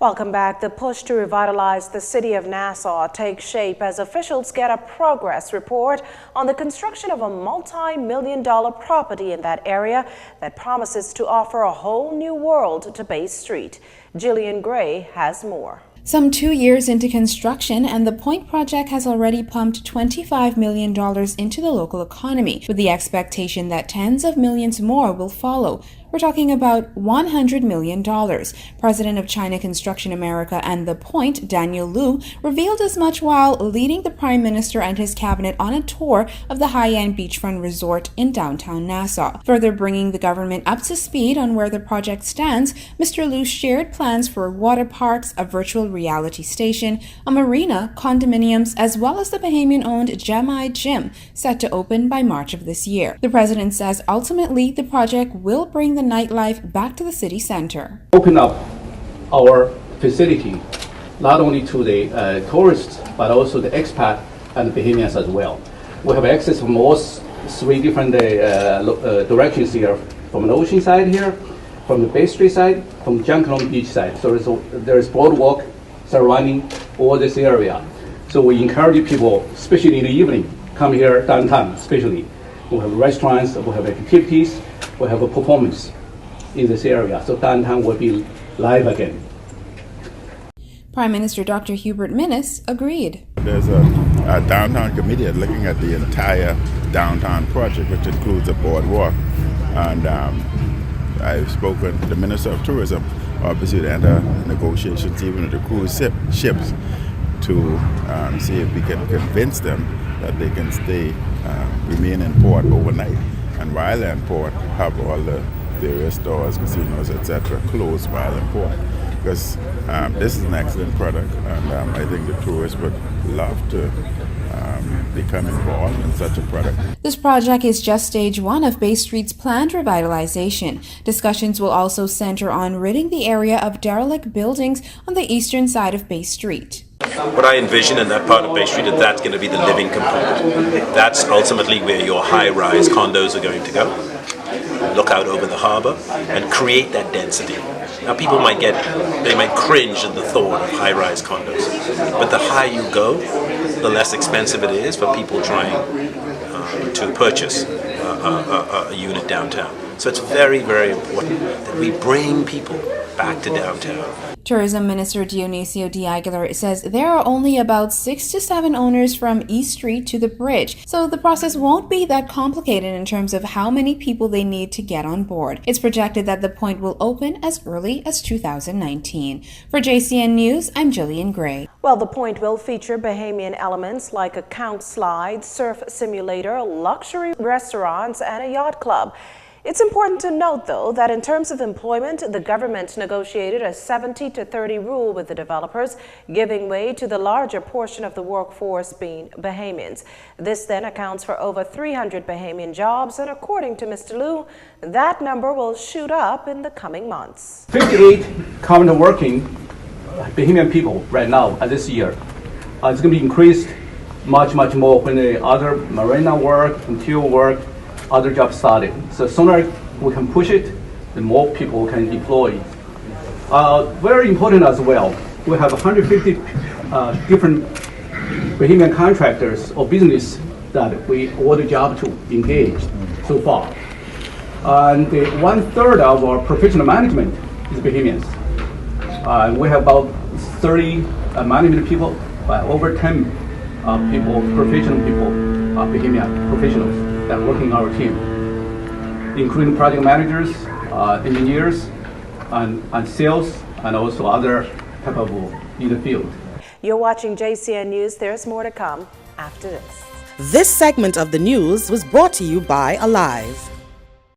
Welcome back. The push to revitalize the city of Nassau takes shape as officials get a progress report on the construction of a multi-million-dollar property in that area that promises to offer a whole new world to Bay Street. Jillian Gray has more. Some 2 years into construction, and the Point project has already pumped $25 million into the local economy, with the expectation that tens of millions more will follow. We're talking about $100 million. President of China Construction America and the Point, Daniel Liu, revealed as much while leading the Prime Minister and his cabinet on a tour of the high-end beachfront resort in downtown Nassau. Further bringing the government up to speed on where the project stands, Mr. Liu shared plans for water parks, a virtual reality station, a marina, condominiums, as well as the Bohemian-owned Gemini Gym, set to open by March of this year. The president says ultimately the project will bring the nightlife back to the city center. Open up our facility not only to the tourists but also the expat and the Bohemians as well. We have access from all three different directions here, from the ocean side here, from the Bay Street side, from Junction Beach side. So there is boardwalk surrounding all this area. So we encourage people, especially in the evening, come here downtown especially. We have restaurants, we have activities, we have a performance in this area, so downtown will be live again. Prime Minister Dr. Hubert Minnis agreed. There's a downtown committee looking at the entire downtown project, which includes a boardwalk. And I've spoken to the Minister of Tourism, obviously, to enter negotiations even with the cruise ships to see if we can convince them that they can stay, remain in port overnight. And while they're in port, have all the various stores, casinos, etc. closed while in port. Because this is an excellent product, and I think the tourists would love to become involved in such a product. This project is just stage one of Bay Street's planned revitalization. Discussions will also center on ridding the area of derelict buildings on the eastern side of Bay Street. What I envision in that part of Bay Street is that's going to be the living component. That's ultimately where your high-rise condos are going to go. Look out over the harbor and create that density. Now people might cringe at the thought of high-rise condos, but the higher you go, the less expensive it is for people trying to purchase a unit downtown. So it's very, very important that we bring people back to downtown. Tourism Minister Dionisio D. Aguilar says there are only about 6 to 7 owners from East Street to the bridge, so the process won't be that complicated in terms of how many people they need to get on board. It's projected that the Point will open as early as 2019. For JCN News, I'm Jillian Gray. Well, the Point will feature Bohemian elements like a count slide, surf simulator, luxury restaurants, and a yacht club. It's important to note, though, that in terms of employment, the government negotiated a 70-30 rule with the developers, giving way to the larger portion of the workforce being Bohemians. This then accounts for over 300 Bohemian jobs, and according to Mr. Liu, that number will shoot up in the coming months. 58 current working Bohemian people right now this year. It's going to be increased much more when the other marina work, interior work, other jobs started. So sooner we can push it, the more people can deploy. Very important as well, we have 150 different Bohemian contractors or business that we award a job to engage so far. And 1/3 of our professional management is Bohemians. We have about 30 management people, but over 10 people, professional people, Bohemian professionals that work in our team, including project managers, engineers, and sales, and also other type of in the field. You're watching JCN News. There's more to come after this. This segment of the news was brought to you by Alive.